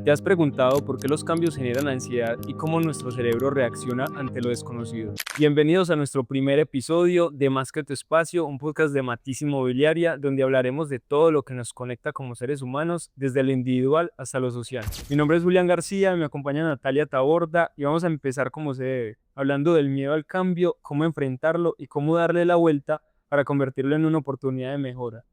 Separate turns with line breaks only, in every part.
¿Te has preguntado por qué los cambios generan ansiedad y cómo nuestro cerebro reacciona ante lo desconocido? Bienvenidos a nuestro primer episodio de Más que tu espacio, un podcast de Matiz Inmobiliaria, donde hablaremos de todo lo que nos conecta como seres humanos, desde lo individual hasta lo social. Mi nombre es Julián García, me acompaña Natalia Taborda y vamos a empezar como se debe, hablando del miedo al cambio, cómo enfrentarlo y cómo darle la vuelta para convertirlo en una oportunidad de mejora.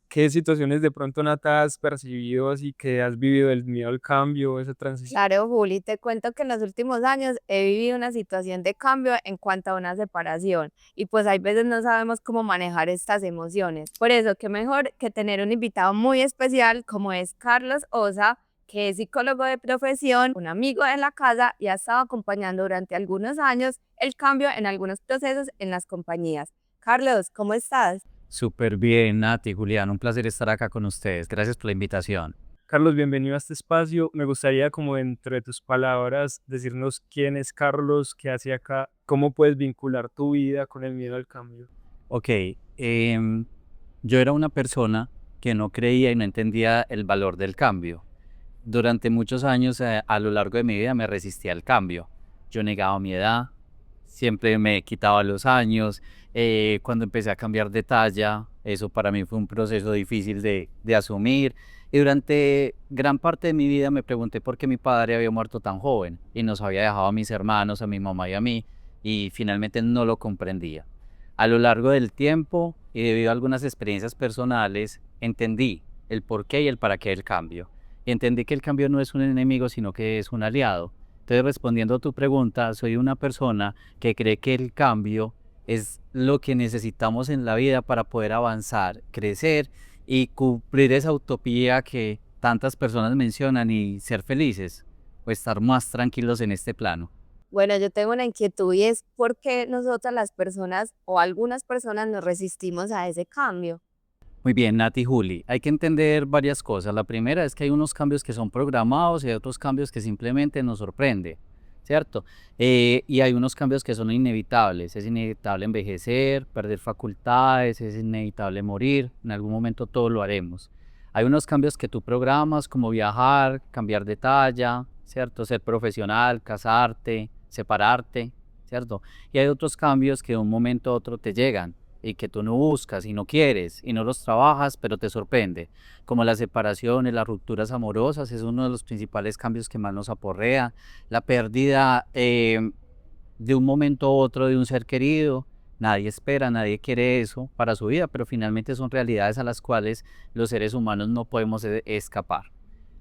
¿Qué situaciones de pronto, Nata, has percibido así que has vivido el miedo al cambio, esa transición?
Claro, Juli, te cuento que en los últimos años he vivido una situación de cambio en cuanto a una separación y pues hay veces no sabemos cómo manejar estas emociones. Por eso, qué mejor que tener un invitado muy especial como es Carlos Osa, que es psicólogo de profesión, un amigo en la casa y ha estado acompañando durante algunos años el cambio en algunos procesos en las compañías. Carlos, ¿cómo estás?
Súper bien, Nati, Julián, un placer estar acá con ustedes. Gracias por la invitación.
Carlos, bienvenido a este espacio. Me gustaría, como entre tus palabras, decirnos quién es Carlos, qué hace acá, cómo puedes vincular tu vida con el miedo al cambio.
Ok, em, yo era una persona que no creía y no entendía el valor del cambio. Durante muchos años, a lo largo de mi vida, me resistía al cambio. Yo negaba mi edad, siempre me quitaba los años. Cuando empecé a cambiar de talla, eso para mí fue un proceso difícil de asumir. Y durante gran parte de mi vida me pregunté por qué mi padre había muerto tan joven y nos había dejado a mis hermanos, a mi mamá y a mí, y finalmente no lo comprendía. A lo largo del tiempo y debido a algunas experiencias personales, entendí el porqué y el para qué del cambio. Y entendí que el cambio no es un enemigo, sino que es un aliado. Entonces, respondiendo a tu pregunta, soy una persona que cree que el cambio es lo que necesitamos en la vida para poder avanzar, crecer y cumplir esa utopía que tantas personas mencionan y ser felices o estar más tranquilos en este plano.
Bueno, yo tengo una inquietud y es por qué nosotras las personas o algunas personas nos resistimos a ese cambio.
Muy bien, Nati, Juli, hay que entender varias cosas. La primera es que hay unos cambios que son programados y hay otros cambios que simplemente nos sorprende, ¿cierto? Y hay unos cambios que son inevitables. Es inevitable envejecer, perder facultades, es inevitable morir. En algún momento todo lo haremos. Hay unos cambios que tú programas, como viajar, cambiar de talla, ¿cierto? Ser profesional, casarte, separarte, ¿cierto? Y hay otros cambios que de un momento a otro te llegan y que tú no buscas y no quieres y no los trabajas, pero te sorprende, como las separaciones, las rupturas amorosas, es uno de los principales cambios que más nos aporrea, la pérdida de un momento a otro de un ser querido. Nadie espera, nadie quiere eso para su vida, pero finalmente son realidades a las cuales los seres humanos no podemos escapar.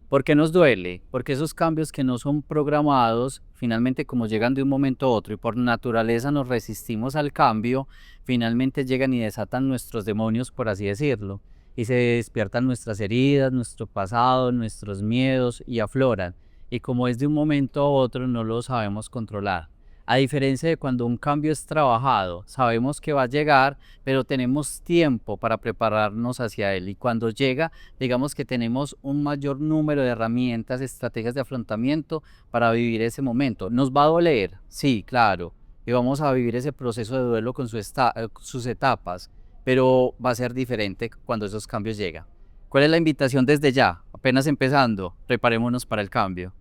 ¿Por qué nos duele? Porque esos cambios que no son programados, finalmente como llegan de un momento a otro y por naturaleza nos resistimos al cambio, finalmente llegan y desatan nuestros demonios, por así decirlo, y se despiertan nuestras heridas, nuestro pasado, nuestros miedos y afloran. Y como es de un momento a otro, no lo sabemos controlar. A diferencia de cuando un cambio es trabajado, sabemos que va a llegar, pero tenemos tiempo para prepararnos hacia él. Y cuando llega, digamos que tenemos un mayor número de herramientas, estrategias de afrontamiento para vivir ese momento. ¿Nos va a doler? Sí, claro. Y vamos a vivir ese proceso de duelo con sus etapas, pero va a ser diferente cuando esos cambios llegan. ¿Cuál es la invitación desde ya? Apenas empezando, preparémonos para el cambio.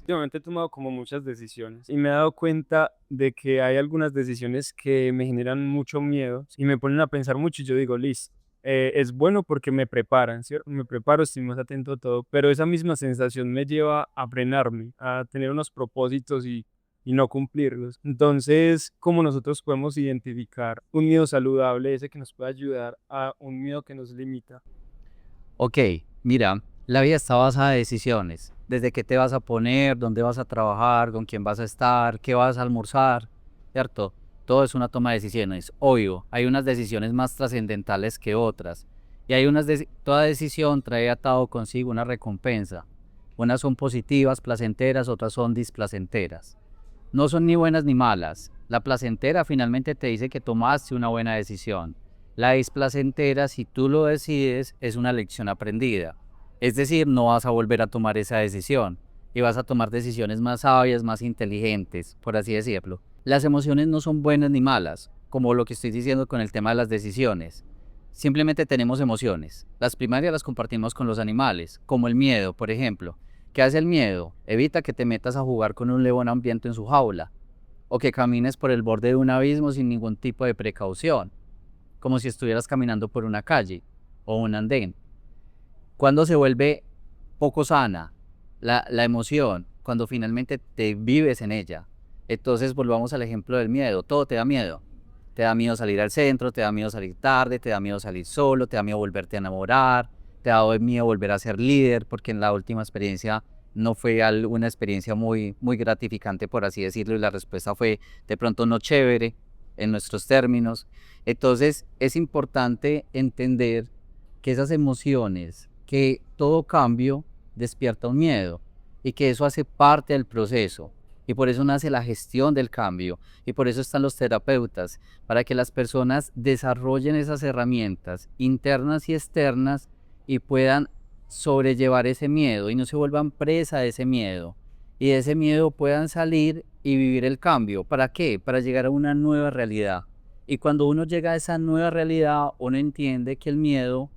Últimamente he tomado como muchas decisiones y me he dado cuenta de que hay algunas decisiones que me generan mucho miedo y me ponen a pensar mucho y yo digo, listo, es bueno porque me preparan, ¿cierto? Me preparo, estoy más atento a todo, pero esa misma sensación me lleva a frenarme, a tener unos propósitos y no cumplirlos. Entonces, ¿cómo nosotros podemos identificar un miedo saludable, ese que nos puede ayudar, a un miedo que nos limita?
Ok, mira, la vida está basada en decisiones. Desde qué te vas a poner, dónde vas a trabajar, con quién vas a estar, qué vas a almorzar, ¿cierto? Todo es una toma de decisiones. Obvio, hay unas decisiones más trascendentales que otras. Y toda decisión trae atado consigo una recompensa. Unas son positivas, placenteras, otras son displacenteras. No son ni buenas ni malas. La placentera finalmente te dice que tomaste una buena decisión. La displacentera, si tú lo decides, es una lección aprendida. Es decir, no vas a volver a tomar esa decisión y vas a tomar decisiones más sabias, más inteligentes, por así decirlo. Las emociones no son buenas ni malas, como lo que estoy diciendo con el tema de las decisiones. Simplemente tenemos emociones. Las primarias las compartimos con los animales, como el miedo, por ejemplo. ¿Qué hace el miedo? Evita que te metas a jugar con un león hambriento en su jaula, o que camines por el borde de un abismo sin ningún tipo de precaución, como si estuvieras caminando por una calle o un andén. Cuando se vuelve poco sana la emoción, cuando finalmente te vives en ella. Entonces volvamos al ejemplo del miedo. Todo te da miedo. Te da miedo salir al centro, te da miedo salir tarde, te da miedo salir solo, te da miedo volverte a enamorar, te da miedo volver a ser líder, porque en la última experiencia no fue una experiencia muy gratificante, por así decirlo, y la respuesta fue de pronto no chévere en nuestros términos. Entonces es importante entender que esas emociones, que todo cambio despierta un miedo y que eso hace parte del proceso. Y por eso nace la gestión del cambio y por eso están los terapeutas, para que las personas desarrollen esas herramientas internas y externas y puedan sobrellevar ese miedo y no se vuelvan presa de ese miedo. Y de ese miedo puedan salir y vivir el cambio. ¿Para qué? Para llegar a una nueva realidad. Y cuando uno llega a esa nueva realidad, uno entiende que el miedo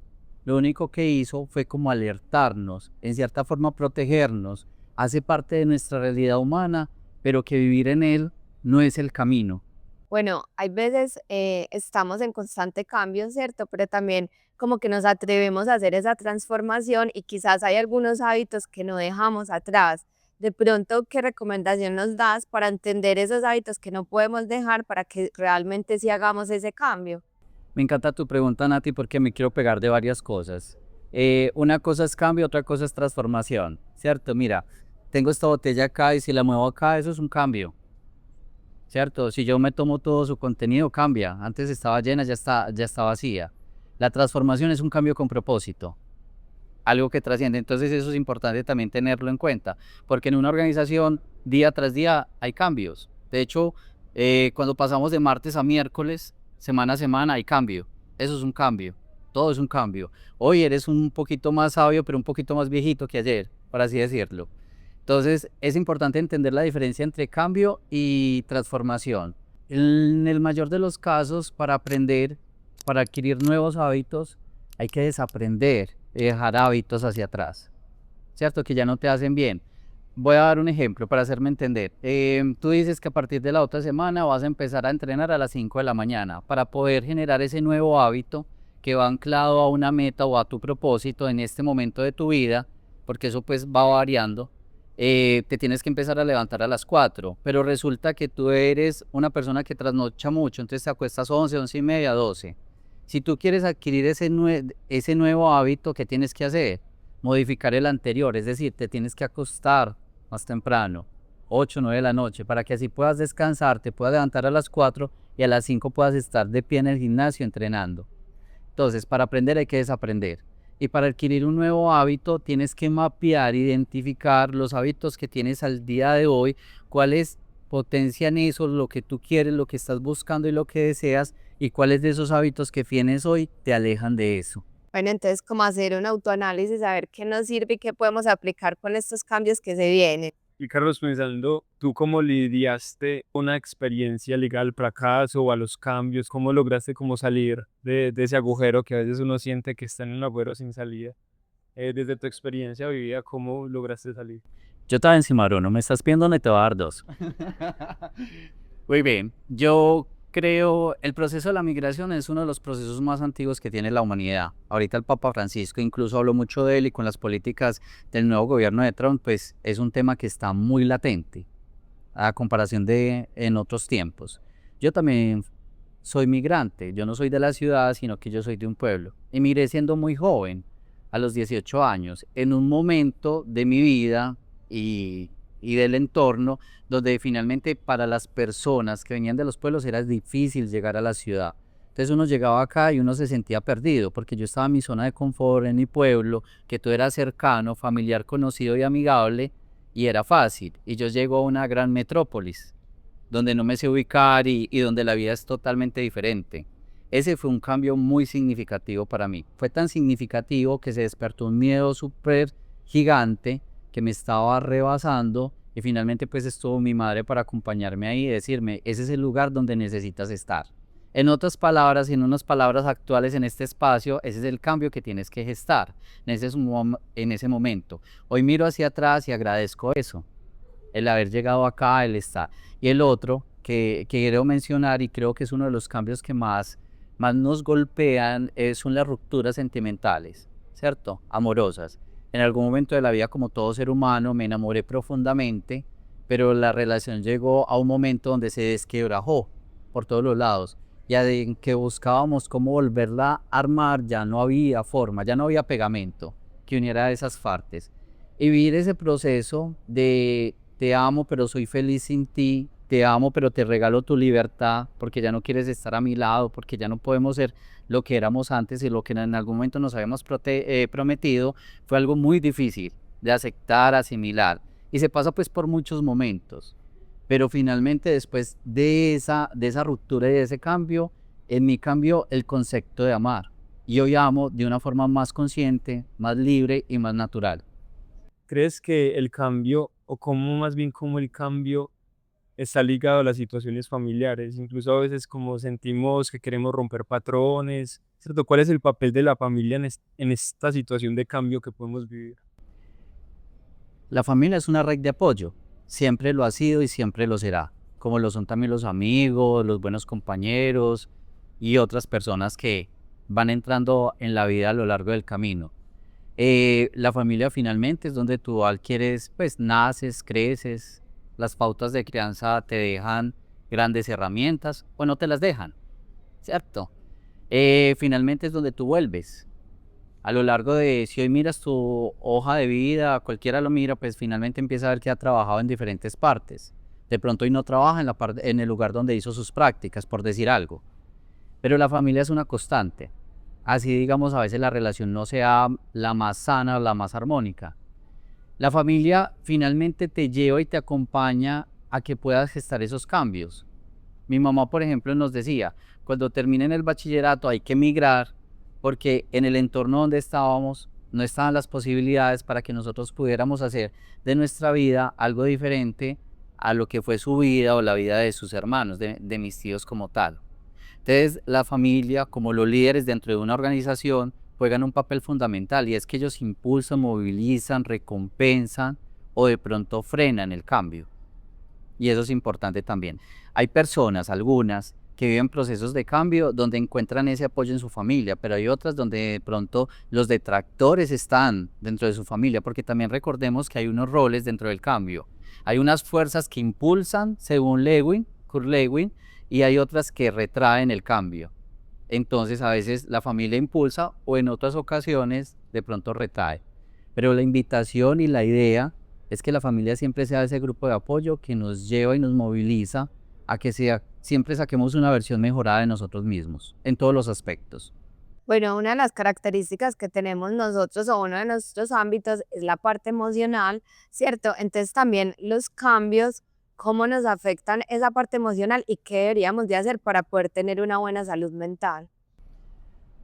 lo único que hizo fue como alertarnos, en cierta forma protegernos, hace parte de nuestra realidad humana, pero que vivir en él no es el camino.
Bueno, hay veces estamos en constante cambio, ¿cierto? Pero también como que nos atrevemos a hacer esa transformación y quizás hay algunos hábitos que no dejamos atrás. De pronto, ¿qué recomendación nos das para entender esos hábitos que no podemos dejar para que realmente sí hagamos ese cambio?
Me encanta tu pregunta, Nati, porque me quiero pegar de varias cosas. Una cosa es cambio, otra cosa es transformación, ¿cierto? Mira, tengo esta botella acá y si la muevo acá, eso es un cambio, ¿cierto? Si yo me tomo todo su contenido, cambia. Antes estaba llena, ya está vacía. La transformación es un cambio con propósito, algo que trasciende. Entonces eso es importante también tenerlo en cuenta, porque en una organización, día tras día, hay cambios. De hecho, cuando pasamos de martes a miércoles, semana a semana, hay cambio. Eso es un cambio. Todo es un cambio. Hoy eres un poquito más sabio, pero un poquito más viejito que ayer, por así decirlo. Entonces, es importante entender la diferencia entre cambio y transformación. En el mayor de los casos, para aprender, para adquirir nuevos hábitos, hay que desaprender y dejar hábitos hacia atrás, ¿cierto? Que ya no te hacen bien. Voy a dar un ejemplo para hacerme entender. Tú dices que a partir de la otra semana vas a empezar a entrenar a las 5 de la mañana para poder generar ese nuevo hábito que va anclado a una meta o a tu propósito en este momento de tu vida, porque eso pues va variando. Te tienes que empezar a levantar a las 4, pero resulta que tú eres una persona que trasnocha mucho, entonces te acuestas 11, 11 y media, 12. Si tú quieres adquirir ese nuevo hábito, ¿qué tienes que hacer? Modificar el anterior, es decir, te tienes que acostar más temprano, 8, 9 de la noche, para que así puedas descansar, te puedas levantar a las 4 y a las 5 puedas estar de pie en el gimnasio entrenando. Entonces, para aprender hay que desaprender. Y para adquirir un nuevo hábito tienes que mapear, identificar los hábitos que tienes al día de hoy, cuáles potencian eso, lo que tú quieres, lo que estás buscando y lo que deseas, y cuáles de esos hábitos que tienes hoy te alejan de eso.
Bueno, entonces como hacer un autoanálisis, saber qué nos sirve y qué podemos aplicar con estos cambios que se vienen.
Y Carlos, pensando, ¿tú cómo lidiaste una experiencia ligada al fracaso o a los cambios? ¿Cómo lograste como salir de ese agujero que a veces uno siente que está en un agujero sin salida? Desde tu experiencia vivida, ¿cómo lograste salir?
Yo estaba encima, no me estás pidiendo, no te voy a dar dos. Muy bien, yo creo el proceso de la migración es uno de los procesos más antiguos que tiene la humanidad. Ahorita el Papa Francisco incluso habló mucho de él y con las políticas del nuevo gobierno de Trump, pues es un tema que está muy latente a comparación de en otros tiempos. Yo también soy migrante, yo no soy de la ciudad, sino que yo soy de un pueblo. Emigré siendo muy joven, a los 18 años, en un momento de mi vida y del entorno donde finalmente para las personas que venían de los pueblos era difícil llegar a la ciudad. Entonces uno llegaba acá y uno se sentía perdido porque yo estaba en mi zona de confort, en mi pueblo, que todo era cercano, familiar, conocido y amigable y era fácil. Y yo llego a una gran metrópolis donde no me sé ubicar y donde la vida es totalmente diferente. Ese fue un cambio muy significativo para mí. Fue tan significativo que se despertó un miedo súper gigante que me estaba rebasando y finalmente pues estuvo mi madre para acompañarme ahí y decirme, ese es el lugar donde necesitas estar. En otras palabras, en unas palabras actuales en este espacio, ese es el cambio que tienes que gestar en ese momento. Hoy miro hacia atrás y agradezco eso, el haber llegado acá, el estar. Y el otro que quiero mencionar y creo que es uno de los cambios que más nos golpean son las rupturas sentimentales, ¿cierto? Amorosas. En algún momento de la vida, como todo ser humano, me enamoré profundamente, pero la relación llegó a un momento donde se desquebrajó por todos los lados. Ya de que buscábamos cómo volverla a armar, ya no había forma, ya no había pegamento que uniera esas partes. Y vivir ese proceso de te amo, pero soy feliz sin ti, te amo, pero te regalo tu libertad, porque ya no quieres estar a mi lado, porque ya no podemos ser lo que éramos antes y lo que en algún momento nos habíamos prometido, fue algo muy difícil de aceptar, asimilar. Y se pasa pues por muchos momentos. Pero finalmente después de esa ruptura y de ese cambio, en mí cambió el concepto de amar. Y hoy amo de una forma más consciente, más libre y más natural.
¿Crees que el cambio, o cómo más bien cómo el cambio está ligado a las situaciones familiares? Incluso a veces como sentimos que queremos romper patrones, ¿cierto? ¿Cuál es el papel de la familia en esta situación de cambio que podemos vivir?
La familia es una red de apoyo, siempre lo ha sido y siempre lo será, como lo son también los amigos, los buenos compañeros y otras personas que van entrando en la vida a lo largo del camino. La familia finalmente es donde tú adquieres, pues naces, creces, las pautas de crianza te dejan grandes herramientas o no te las dejan, ¿cierto? Finalmente es donde tú vuelves. A lo largo de, si hoy miras tu hoja de vida, cualquiera lo mira, pues finalmente empieza a ver que ha trabajado en diferentes partes. De pronto hoy no trabaja en el lugar donde hizo sus prácticas, por decir algo. Pero la familia es una constante. Así digamos, a veces la relación no sea la más sana o la más armónica. La familia finalmente te lleva y te acompaña a que puedas gestar esos cambios. Mi mamá, por ejemplo, nos decía, cuando terminen el bachillerato hay que emigrar porque en el entorno donde estábamos no estaban las posibilidades para que nosotros pudiéramos hacer de nuestra vida algo diferente a lo que fue su vida o la vida de sus hermanos, de mis tíos como tal. Entonces, la familia, como los líderes dentro de una organización, juegan un papel fundamental y es que ellos impulsan, movilizan, recompensan o de pronto frenan el cambio. Y eso es importante también. Hay personas, algunas, que viven procesos de cambio donde encuentran ese apoyo en su familia, pero hay otras donde de pronto los detractores están dentro de su familia, porque también recordemos que hay unos roles dentro del cambio. Hay unas fuerzas que impulsan, según Kurt Lewin, y hay otras que retraen el cambio. Entonces a veces la familia impulsa o en otras ocasiones de pronto retrae. Pero la invitación y la idea es que la familia siempre sea ese grupo de apoyo que nos lleva y nos moviliza a que siempre saquemos una versión mejorada de nosotros mismos, en todos los aspectos.
Bueno, una de las características que tenemos nosotros o uno de nuestros ámbitos es la parte emocional, ¿cierto? Entonces también los cambios, cómo nos afectan esa parte emocional y qué deberíamos de hacer para poder tener una buena salud mental.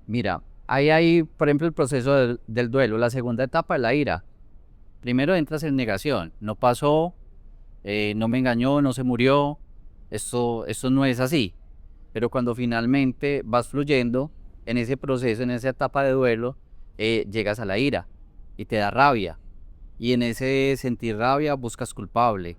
Mira, ahí hay, por ejemplo, el proceso del duelo, la segunda etapa es la ira. Primero entras en negación, no pasó, no me engañó, no se murió, esto no es así. Pero cuando finalmente vas fluyendo en ese proceso, en esa etapa de duelo, llegas a la ira y te da rabia. Y en ese sentir rabia buscas culpable.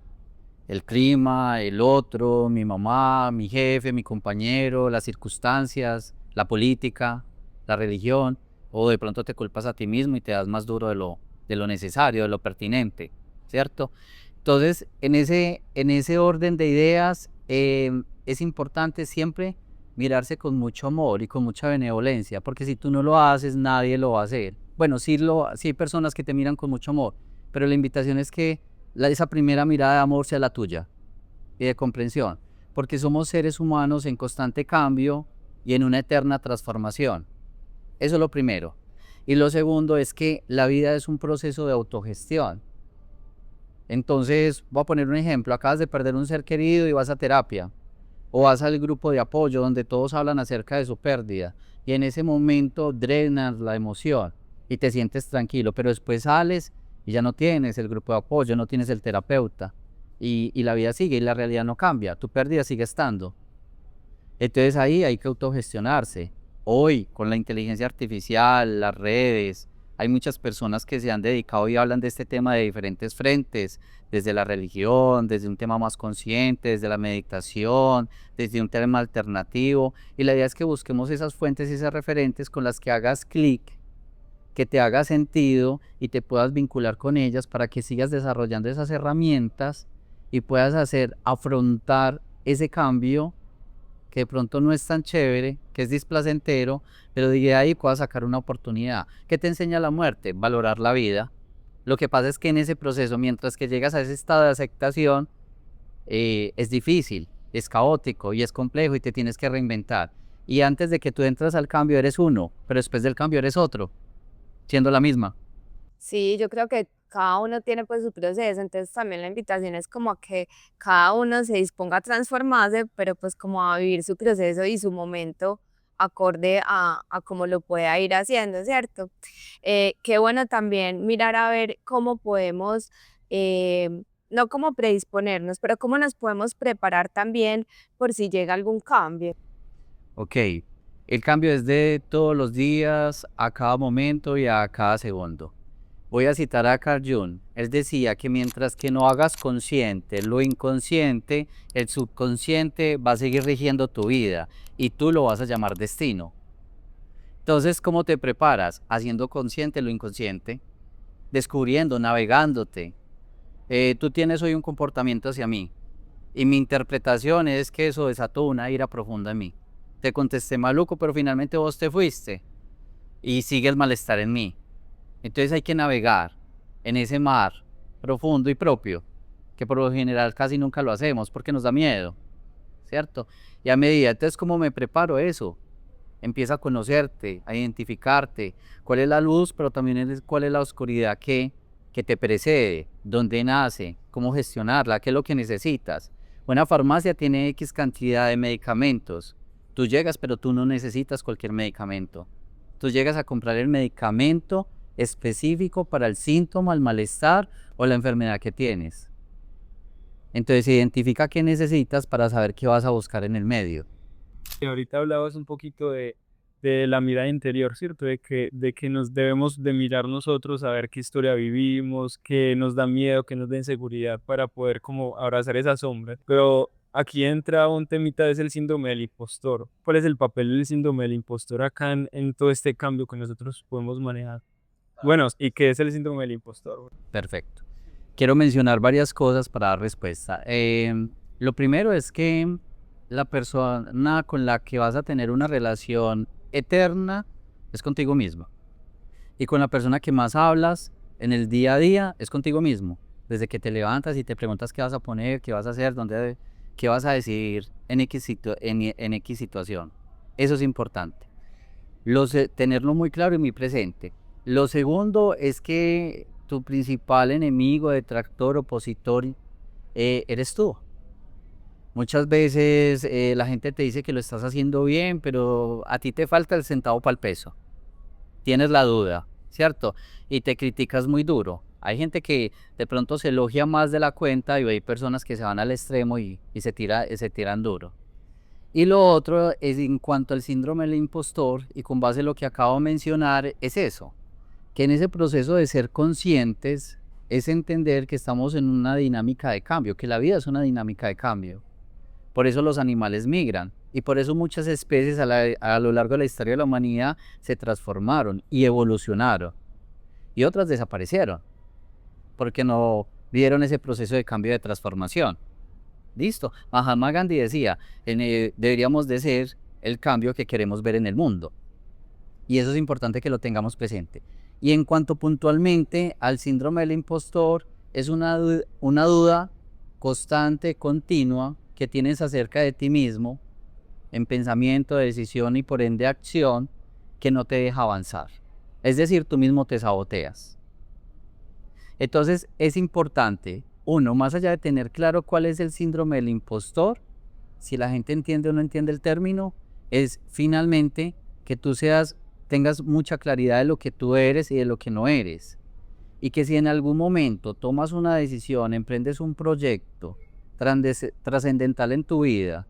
El clima, el otro, mi mamá, mi jefe, mi compañero, las circunstancias, la política, la religión, o de pronto te culpas a ti mismo y te das más duro de lo necesario, de lo pertinente, ¿cierto? Entonces, en ese orden de ideas, es importante siempre mirarse con mucho amor y con mucha benevolencia, porque si tú no lo haces, nadie lo va a hacer. Bueno, sí hay personas que te miran con mucho amor, pero la invitación es que esa primera mirada de amor sea la tuya y de comprensión, porque somos seres humanos en constante cambio y en una eterna transformación. Eso es lo primero. Y lo segundo es que la vida es un proceso de autogestión. Entonces, voy a poner un ejemplo, acabas de perder un ser querido y vas a terapia, o vas al grupo de apoyo donde todos hablan acerca de su pérdida, y en ese momento drenas la emoción y te sientes tranquilo, pero después sales y ya no tienes el grupo de apoyo, no tienes el terapeuta, y la vida sigue y la realidad no cambia, tu pérdida sigue estando. Entonces ahí hay que autogestionarse. Hoy, con la inteligencia artificial, las redes, hay muchas personas que se han dedicado y hablan de este tema de diferentes frentes, desde la religión, desde un tema más consciente, desde la meditación, desde un tema alternativo. Y la idea es que busquemos esas fuentes y esas referentes con las que hagas clic, que te haga sentido y te puedas vincular con ellas para que sigas desarrollando esas herramientas y puedas afrontar ese cambio que de pronto no es tan chévere, que es displacentero, pero de ahí puedas sacar una oportunidad. ¿Qué te enseña la muerte? Valorar la vida. Lo que pasa es que en ese proceso, mientras que llegas a ese estado de aceptación, es difícil, es caótico y es complejo y te tienes que reinventar. Y antes de que tú entres al cambio eres uno, pero después del cambio eres otro, siendo la misma.
Sí, yo creo que cada uno tiene pues su proceso, entonces también la invitación es como a que cada uno se disponga a transformarse, pero pues como a vivir su proceso y su momento acorde a cómo lo pueda ir haciendo, ¿cierto? Qué bueno también mirar a ver cómo podemos, no como predisponernos, pero cómo nos podemos preparar también por si llega algún cambio.
Ok, el cambio es de todos los días, a cada momento y a cada segundo. Voy a citar a Carl Jung. Él decía que mientras que no hagas consciente lo inconsciente, el subconsciente va a seguir rigiendo tu vida y tú lo vas a llamar destino. Entonces, ¿cómo te preparas? Haciendo consciente lo inconsciente, descubriendo, navegándote. Tú tienes hoy un comportamiento hacia mí y mi interpretación es que eso desató una ira profunda en mí. Te contesté maluco, pero finalmente vos te fuiste y sigue el malestar en mí. Entonces hay que navegar en ese mar profundo y propio, que por lo general casi nunca lo hacemos porque nos da miedo, ¿cierto? Y a medida, entonces, ¿cómo me preparo eso? Empieza a conocerte, a identificarte, cuál es la luz, pero también cuál es la oscuridad que te precede, dónde nace, cómo gestionarla, qué es lo que necesitas. Una farmacia tiene X cantidad de medicamentos. Tú llegas, pero tú no necesitas cualquier medicamento. Tú llegas a comprar el medicamento específico para el síntoma, el malestar o la enfermedad que tienes. Entonces identifica qué necesitas para saber qué vas a buscar en el medio.
Y ahorita hablabas un poquito de la mirada interior, ¿cierto? De que nos debemos de mirar nosotros, saber qué historia vivimos, qué nos da miedo, qué nos da inseguridad para poder como abrazar esa sombra. Pero aquí entra un temita, es el síndrome del impostor. ¿Cuál es el papel del síndrome del impostor acá en todo este cambio que nosotros podemos manejar? Bueno, ¿y qué es el síndrome del impostor?
Perfecto. Quiero mencionar varias cosas para dar respuesta. Lo primero es que la persona con la que vas a tener una relación eterna es contigo mismo. Y con la persona que más hablas en el día a día es contigo mismo. Desde que te levantas y te preguntas qué vas a poner, qué vas a hacer, qué vas a decidir en en X situación. Eso es importante. Tenerlo muy claro y muy presente. Lo segundo es que tu principal enemigo, detractor, opositor, eres tú. Muchas veces la gente te dice que lo estás haciendo bien, pero a ti te falta el centavo para el peso. Tienes la duda, ¿cierto? Y te criticas muy duro. Hay gente que de pronto se elogia más de la cuenta y hay personas que se van al extremo y se tiran duro. Y lo otro es en cuanto al síndrome del impostor, y con base en lo que acabo de mencionar, es eso, que en ese proceso de ser conscientes es entender que estamos en una dinámica de cambio, que la vida es una dinámica de cambio. Por eso los animales migran y por eso muchas especies a lo largo de la historia de la humanidad se transformaron y evolucionaron y otras desaparecieron porque no vieron ese proceso de cambio de transformación. Listo. Mahatma Gandhi decía, deberíamos de ser el cambio que queremos ver en el mundo. Y eso es importante que lo tengamos presente. Y en cuanto puntualmente al síndrome del impostor, es una duda constante, continua, que tienes acerca de ti mismo, en pensamiento, decisión y por ende acción, que no te deja avanzar. Es decir, tú mismo te saboteas. Entonces es importante, uno, más allá de tener claro cuál es el síndrome del impostor, si la gente entiende o no entiende el término, es finalmente que tú tengas mucha claridad de lo que tú eres y de lo que no eres. Y que si en algún momento tomas una decisión, emprendes un proyecto trascendental en tu vida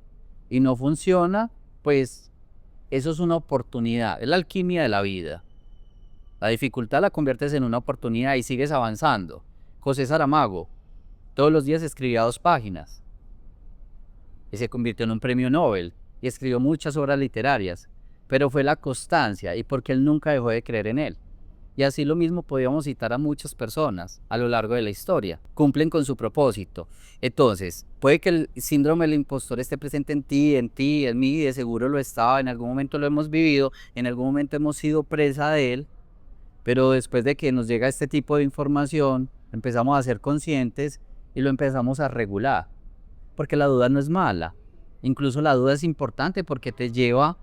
y no funciona, pues eso es una oportunidad, es la alquimia de la vida. La dificultad la conviertes en una oportunidad y sigues avanzando. José Saramago, todos los días escribía 2 páginas y se convirtió en un premio Nobel y escribió muchas obras literarias, pero fue la constancia y porque él nunca dejó de creer en él. Y así lo mismo podíamos citar a muchas personas a lo largo de la historia. Cumplen con su propósito. Entonces, puede que el síndrome del impostor esté presente en ti, en mí, de seguro lo estaba, en algún momento lo hemos vivido, en algún momento hemos sido presa de él, pero después de que nos llega este tipo de información, empezamos a ser conscientes y lo empezamos a regular. Porque la duda no es mala. Incluso la duda es importante porque te lleva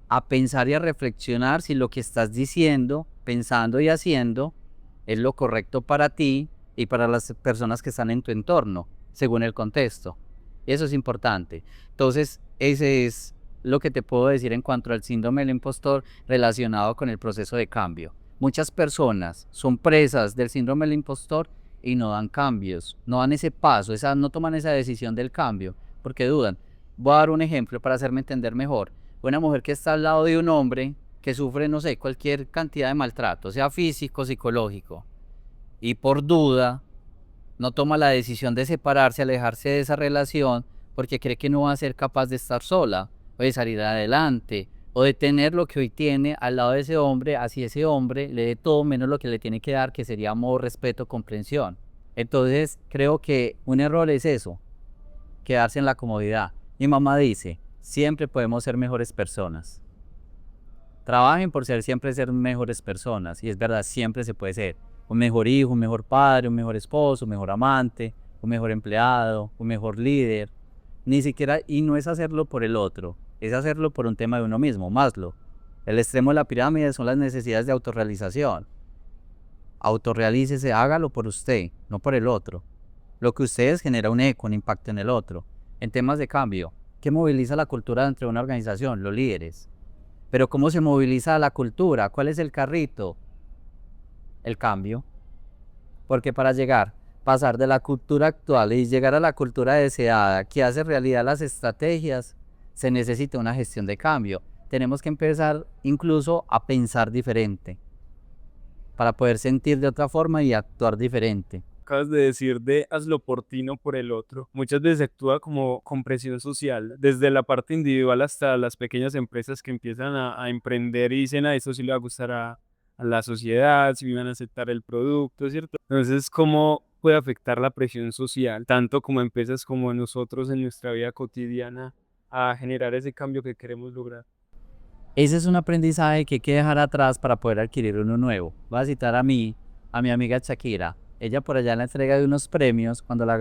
a pensar y a reflexionar si lo que estás diciendo, pensando y haciendo es lo correcto para ti y para las personas que están en tu entorno, según el contexto. Eso es importante. Entonces, ese es lo que te puedo decir en cuanto al síndrome del impostor relacionado con el proceso de cambio. Muchas personas son presas del síndrome del impostor y no dan cambios, no dan ese paso, no toman esa decisión del cambio, porque dudan. Voy a dar un ejemplo para hacerme entender mejor. Una mujer que está al lado de un hombre que sufre, no sé, cualquier cantidad de maltrato, sea físico, psicológico, y por duda no toma la decisión de separarse, alejarse de esa relación, porque cree que no va a ser capaz de estar sola, o de salir adelante, o de tener lo que hoy tiene al lado de ese hombre, así ese hombre le dé todo menos lo que le tiene que dar, que sería amor, respeto, comprensión. Entonces, creo que un error es eso, quedarse en la comodidad. Mi mamá dice, siempre podemos ser mejores personas. Trabajen por siempre ser mejores personas. Y es verdad, siempre se puede ser un mejor hijo, un mejor padre, un mejor esposo, un mejor amante, un mejor empleado, un mejor líder. Ni siquiera, y no es hacerlo por el otro, es hacerlo por un tema de uno mismo, Maslow. El extremo de la pirámide son las necesidades de autorrealización. Autorrealícese, hágalo por usted, no por el otro. Lo que usted es genera un eco, un impacto en el otro. En temas de cambio, ¿qué moviliza la cultura dentro de una organización? Los líderes. Pero ¿cómo se moviliza la cultura? ¿Cuál es el carrito? El cambio. Porque para pasar de la cultura actual y llegar a la cultura deseada, que hace realidad las estrategias, se necesita una gestión de cambio. Tenemos que empezar incluso a pensar diferente, para poder sentir de otra forma y actuar diferente.
Acabas de decir de hazlo por ti, no por el otro. Muchas veces actúa como con presión social, desde la parte individual hasta las pequeñas empresas que empiezan a emprender y dicen, eso sí le va a gustar a la sociedad, si van a aceptar el producto, ¿cierto? Entonces, ¿cómo puede afectar la presión social, tanto como empresas como nosotros en nuestra vida cotidiana, a generar ese cambio que queremos lograr?
Ese es un aprendizaje que hay que dejar atrás para poder adquirir uno nuevo. Voy a citar a mi amiga Shakira. Ella por allá en la entrega de unos premios, cuando la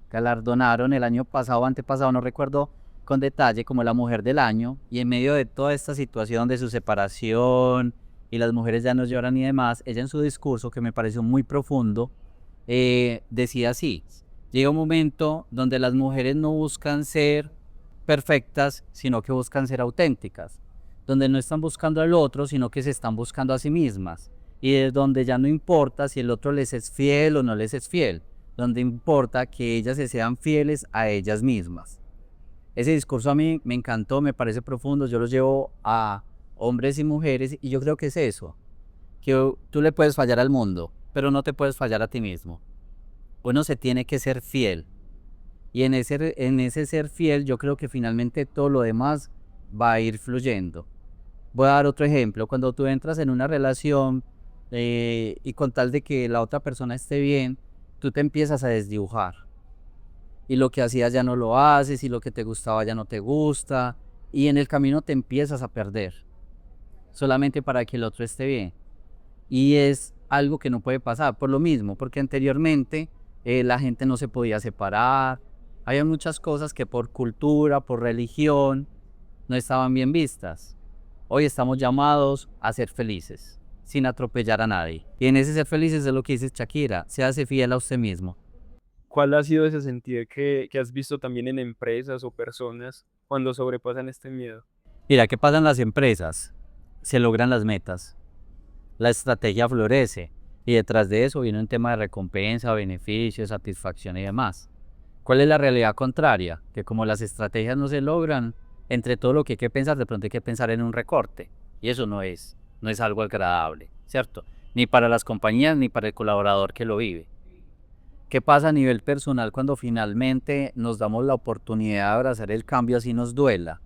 galardonaron el año pasado o antepasado, no recuerdo con detalle, como la mujer del año, y en medio de toda esta situación de su separación y las mujeres ya no lloran y demás, ella en su discurso, que me pareció muy profundo, decía así: llega un momento donde las mujeres no buscan ser perfectas, sino que buscan ser auténticas, donde no están buscando al otro, sino que se están buscando a sí mismas. Y es donde ya no importa si el otro les es fiel o no les es fiel, donde importa que ellas se sean fieles a ellas mismas. Ese discurso a mí me encantó, me parece profundo, yo lo llevo a hombres y mujeres y yo creo que es eso, que tú le puedes fallar al mundo, pero no te puedes fallar a ti mismo. Uno se tiene que ser fiel y en ese ser fiel yo creo que finalmente todo lo demás va a ir fluyendo. Voy a dar otro ejemplo, cuando tú entras en una relación y con tal de que la otra persona esté bien, tú te empiezas a desdibujar. Y lo que hacías ya no lo haces, y lo que te gustaba ya no te gusta, y en el camino te empiezas a perder, solamente para que el otro esté bien. Y es algo que no puede pasar, por lo mismo, porque anteriormente la gente no se podía separar, había muchas cosas que por cultura, por religión, no estaban bien vistas. Hoy estamos llamados a ser felices, sin atropellar a nadie. Y en ese ser felices es lo que dice Shakira, séase fiel a usted mismo.
¿Cuál ha sido ese sentido que has visto también en empresas o personas cuando sobrepasan este miedo?
Mira, ¿qué pasa en las empresas? Se logran las metas, la estrategia florece y detrás de eso viene un tema de recompensa, beneficio, satisfacción y demás. ¿Cuál es la realidad contraria? Que como las estrategias no se logran, entre todo lo que hay que pensar, de pronto hay que pensar en un recorte. Y eso no es algo agradable, ¿cierto? Ni para las compañías ni para el colaborador que lo vive. ¿Qué pasa a nivel personal cuando finalmente nos damos la oportunidad de abrazar el cambio así nos duela?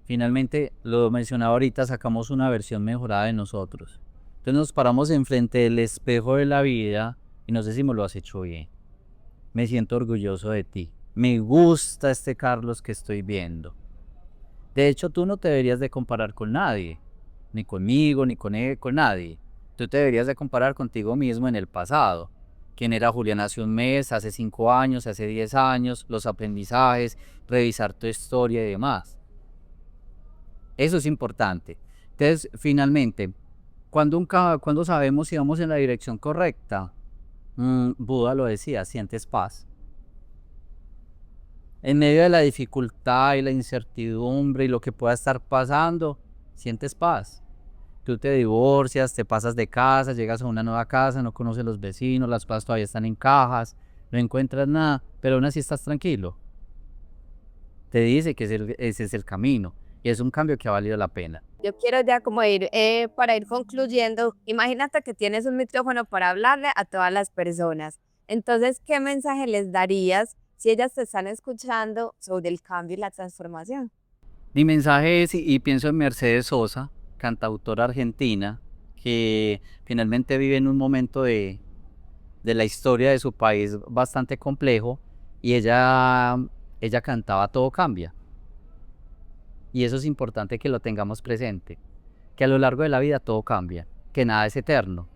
Finalmente, lo mencionaba ahorita, sacamos una versión mejorada de nosotros. Entonces nos paramos enfrente del espejo de la vida y nos decimos, lo has hecho bien. Me siento orgulloso de ti. Me gusta este Carlos que estoy viendo. De hecho, tú no te deberías de comparar con nadie, ni conmigo, ni con él, con nadie. Tú te deberías de comparar contigo mismo en el pasado. ¿Quién era Julián hace un mes, hace 5 años, hace 10 años? Los aprendizajes, revisar tu historia y demás. Eso es importante. Entonces, finalmente, cuando sabemos si vamos en la dirección correcta, Buda lo decía, sientes paz. En medio de la dificultad y la incertidumbre y lo que pueda estar pasando, sientes paz. Tú te divorcias, te pasas de casa, llegas a una nueva casa, no conoces los vecinos, las cosas todavía están en cajas, no encuentras nada, pero aún así estás tranquilo. Te dice que ese es el camino y es un cambio que ha valido la pena.
Yo quiero ya como ir, para ir concluyendo, imagínate que tienes un micrófono para hablarle a todas las personas. Entonces, ¿qué mensaje les darías si ellas te están escuchando sobre el cambio y la transformación?
Mi mensaje es, y pienso en Mercedes Sosa, cantautora argentina, que finalmente vive en un momento de la historia de su país bastante complejo, y ella cantaba Todo cambia. Y eso es importante que lo tengamos presente, que a lo largo de la vida todo cambia, que nada es eterno,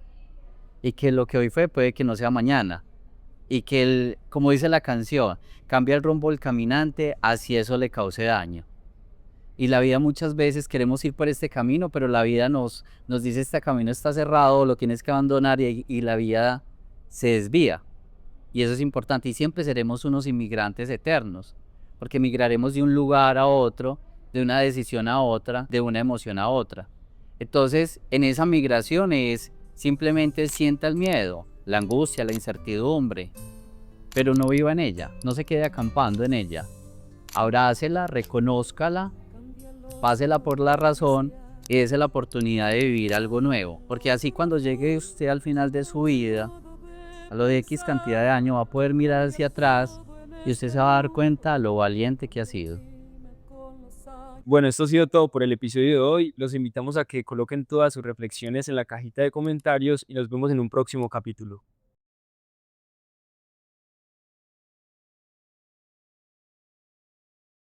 y que lo que hoy fue puede que no sea mañana, y que, como dice la canción, cambia el rumbo del caminante, así eso le cause daño. Y la vida muchas veces queremos ir por este camino, pero la vida nos dice este camino está cerrado, lo tienes que abandonar y la vida se desvía. Y eso es importante y siempre seremos unos inmigrantes eternos, porque migraremos de un lugar a otro, de una decisión a otra, de una emoción a otra. Entonces, en esa migración es simplemente sienta el miedo, la angustia, la incertidumbre, pero no viva en ella, no se quede acampando en ella. Abrácela, reconózcala, pásela por la razón y dése la oportunidad de vivir algo nuevo, porque así cuando llegue usted al final de su vida, a lo de X cantidad de años, va a poder mirar hacia atrás y usted se va a dar cuenta de lo valiente que ha sido.
Bueno, esto ha sido todo por el episodio de hoy. Los invitamos a que coloquen todas sus reflexiones en la cajita de comentarios y nos vemos en un próximo capítulo.